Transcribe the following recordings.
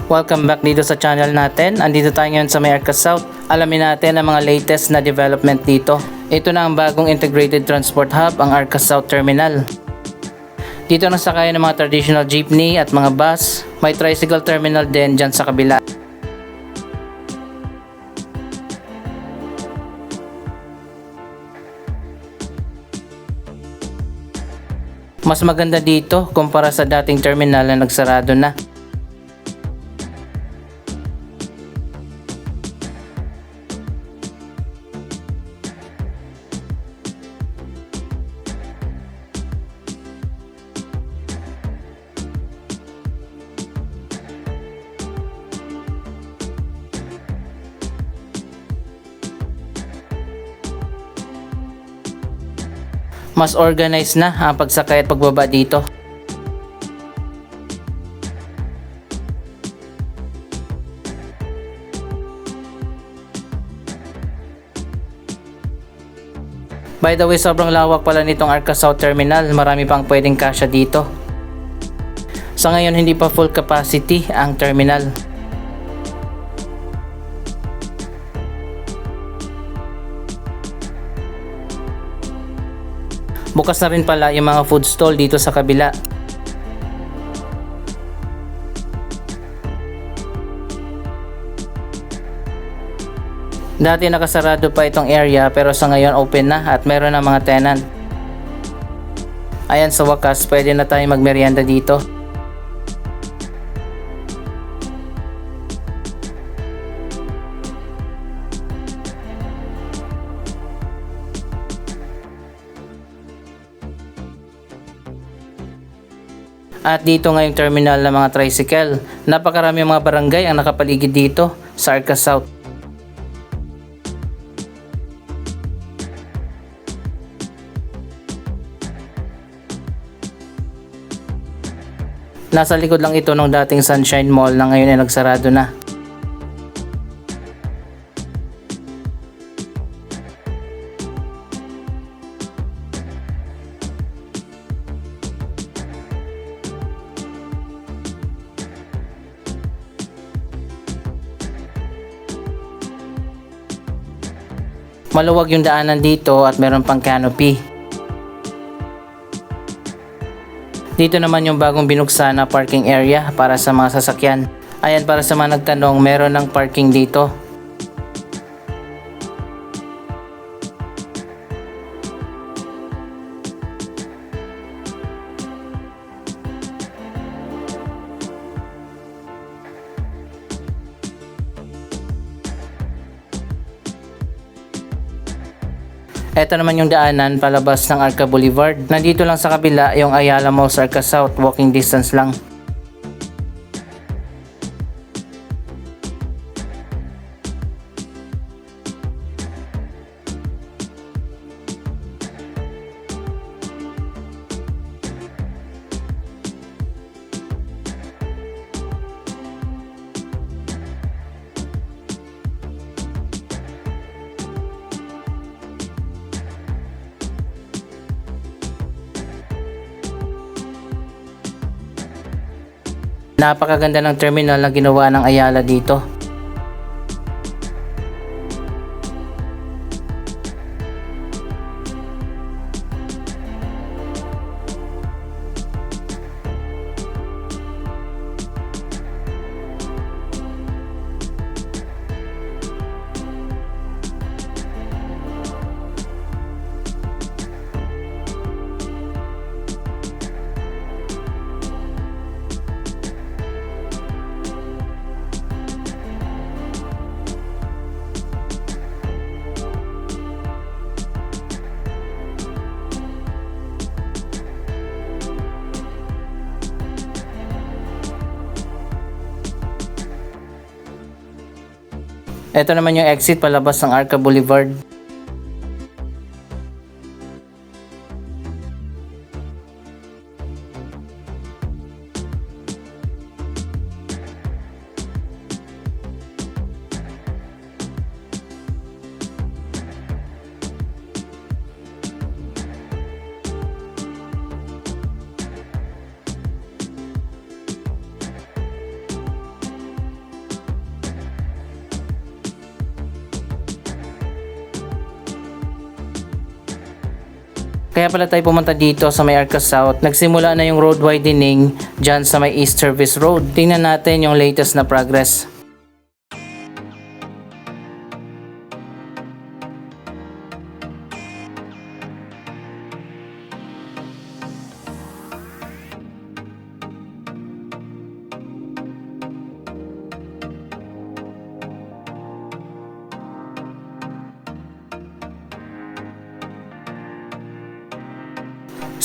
Welcome back dito sa channel natin. Andito tayo ngayon sa may Arca South. Alamin natin ang mga latest na development dito. Ito na ang bagong integrated transport hub, ang Arca South Terminal. Dito nasakayan ng mga traditional jeepney at mga bus. May tricycle terminal din dyan sa kabila. Mas maganda dito kumpara sa dating terminal na nagsarado na. Mas organized na ang pagsakay at pagbaba dito. By the way, sobrang lawak pala nitong Arca South Terminal. Marami pang pwedeng kasya dito. Sa ngayon, hindi pa full capacity ang terminal. Bukas na rin pala yung mga food stall dito sa kabila. Dati nakasarado pa itong area pero sa ngayon open na at meron na mga tenant. Ayan, sa wakas pwede na tayo magmerienda dito. At dito nga yung terminal ng mga tricycle. Napakarami mga barangay ang nakapaligid dito sa Arca South. Nasa likod lang ito ng dating Sunshine Mall na ngayon ay nagsarado na. Maluwag yung daanan dito at meron pang canopy. Dito naman yung bagong binuksan na parking area para sa mga sasakyan. Ayan, para sa mga nagtanong, meron ng parking dito. Ito naman yung daanan palabas ng Arca Boulevard. Nandito lang sa kabila yung Ayala Mall sa Arca South, walking distance lang. Napakaganda ng terminal na ginawa ng Ayala dito. Ito naman yung exit palabas ng Arca Boulevard. Kaya pala tayo pumunta dito sa may Arca South. Nagsimula na yung road widening dyan sa may East Service Road. Tingnan natin yung latest na progress.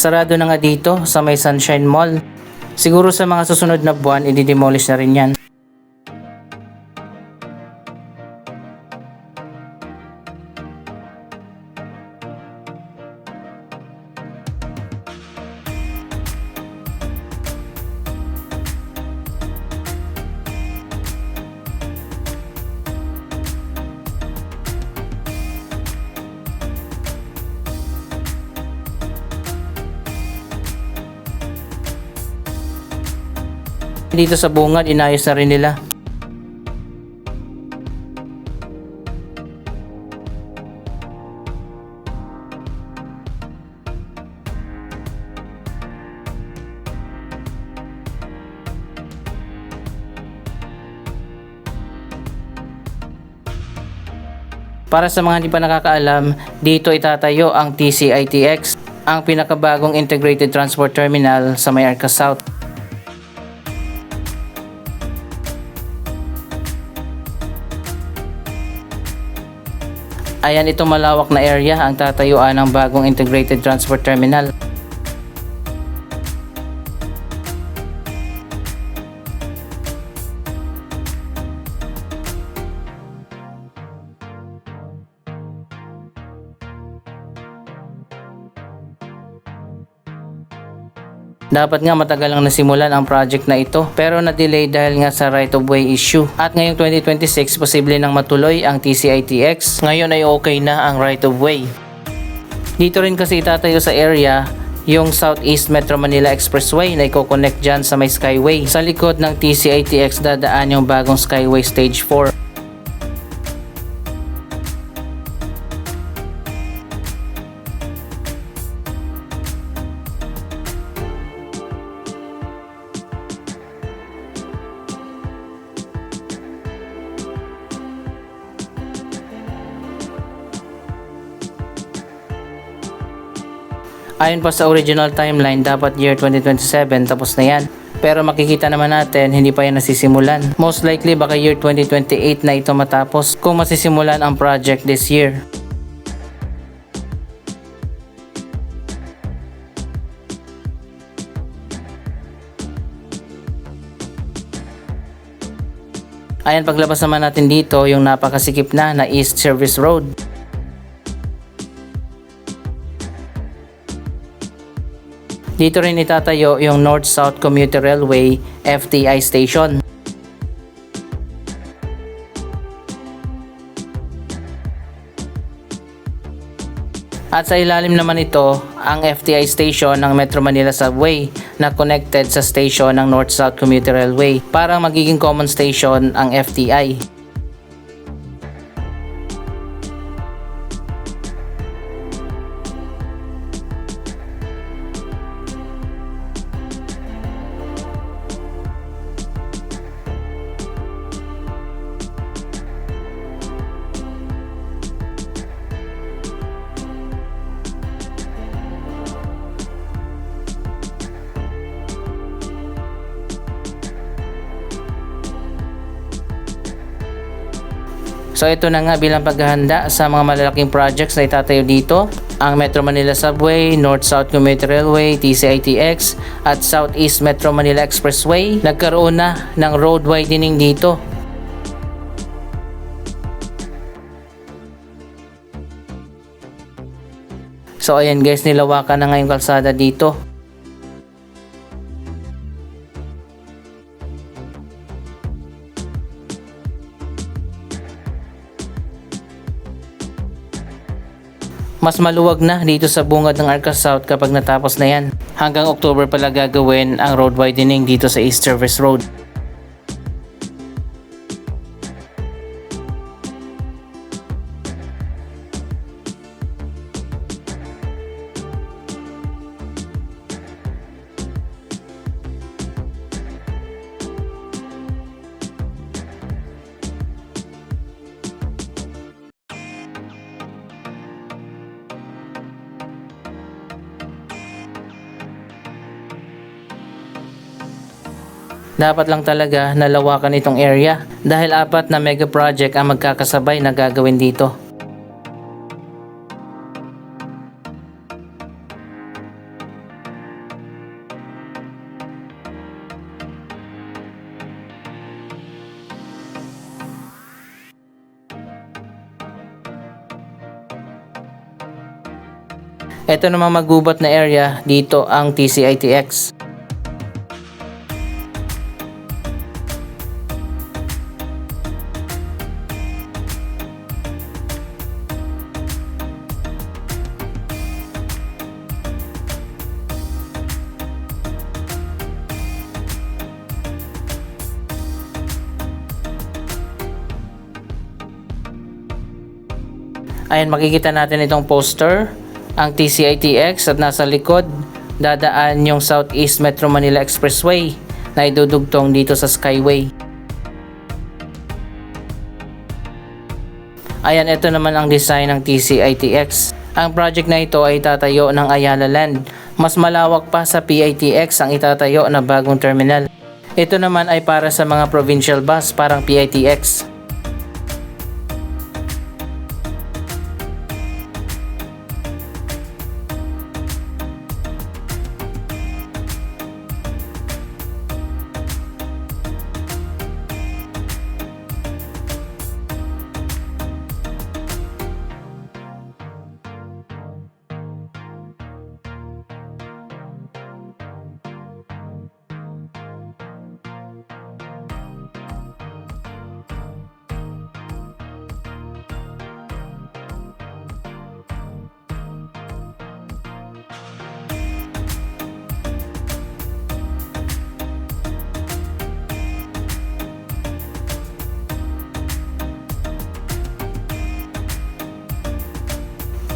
Sarado na nga dito sa may Sunshine Mall. Siguro sa mga susunod na buwan, i-demolish na rin yan. Dito sa bungad, inayos na rin nila. Para sa mga hindi pa nakakaalam, dito itatayo ang TCITX, ang pinakabagong integrated transport terminal sa may Arca South. Ayan, itong malawak na area ang tatayuan ng bagong integrated transport terminal. Dapat nga matagal lang nasimulan ang project na ito, pero na-delay dahil nga sa right of way issue. At ngayong 2026 posible nang matuloy ang TCITX. Ngayon ay okay na ang right of way. Dito rin kasi itatayo sa area yung Southeast Metro Manila Expressway na i-connect dyan sa may Skyway. Sa likod ng TCITX dadaan yung bagong Skyway Stage 4. Ayon pa sa original timeline, dapat year 2027 tapos na yan. Pero makikita naman natin, hindi pa yan nasisimulan. Most likely baka year 2028 na ito matapos kung masisimulan ang project this year. Ayan, paglabas naman natin dito, yung napakasikip na East Service Road. Dito rin itatayo yung North-South Commuter Railway FTI Station. At sa ilalim naman ito, ang FTI Station ng Metro Manila Subway na connected sa station ng North-South Commuter Railway para magiging common station ang FTI. So ito na nga bilang paghahanda sa mga malalaking projects na itatayo dito, ang Metro Manila Subway, North-South Commuter Railway, TCITX at Southeast Metro Manila Expressway. Nagkaroon na ng road widening dito. So ayan guys, nilawakan na nga yung kalsada dito. Mas maluwag na dito sa bungad ng Arca South kapag natapos na yan. Hanggang October pala gagawin ang road widening dito sa East Service Road. Dapat lang talaga nalawakan itong area dahil 4 na mega project ang magkakasabay na gagawin dito. Ito namang magubat na area dito ang TCITX. Ayan, makikita natin itong poster, ang TCITX, at nasa likod dadaan yung Southeast Metro Manila Expressway na idudugtong dito sa Skyway. Ayan, ito naman ang design ng TCITX. Ang project na ito ay itatayo ng Ayala Land. Mas malawak pa sa PITX ang itatayo na bagong terminal. Ito naman ay para sa mga provincial bus parang PITX.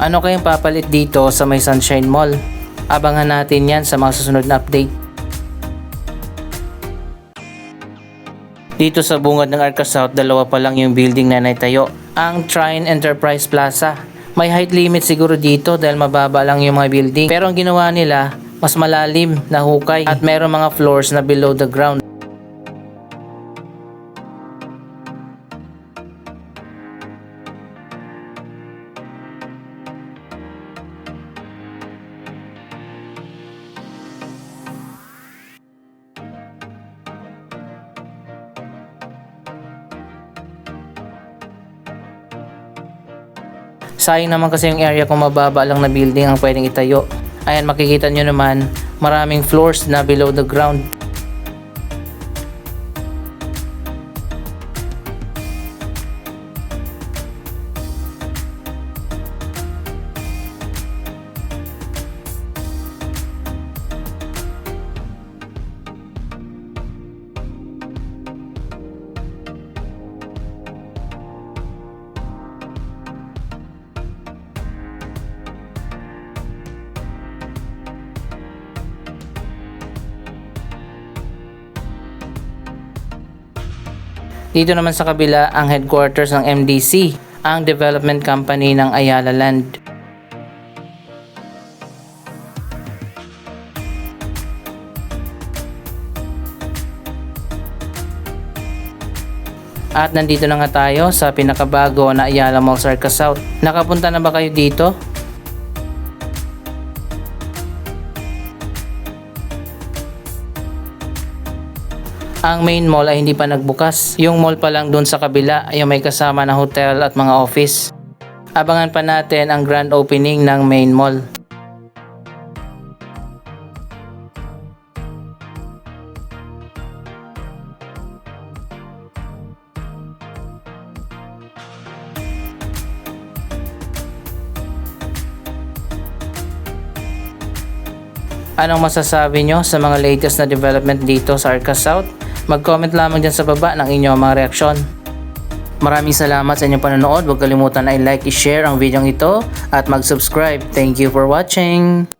Ano kayang papalit dito sa may Sunshine Mall? Abangan natin yan sa mga susunod na update. Dito sa bungad ng Arca South, 2 pa lang yung building na naitayo. Ang Trine Enterprise Plaza. May height limit siguro dito dahil mababa lang yung mga building. Pero ang ginawa nila, mas malalim na hukay at meron mga floors na below the ground. Sayang naman kasi yung area kung mababa lang na building ang pwedeng itayo. Ayan, makikita nyo naman, maraming floors na below the ground. Dito naman sa kabila ang headquarters ng MDC, ang development company ng Ayala Land. At nandito na nga tayo sa pinakabago na Ayala Malls Arca South. Nakapunta na ba kayo dito? Ang main mall ay hindi pa nagbukas. Yung mall pa lang dun sa kabila ay may kasama na hotel at mga office. Abangan pa natin ang grand opening ng main mall. Anong masasabi nyo sa mga latest na development dito sa Arca South? Mag-comment lamang dyan sa baba ng inyong mga reaksyon. Maraming salamat sa inyong panonood. Huwag kalimutan na i-like, i-share ang video ito at mag-subscribe. Thank you for watching!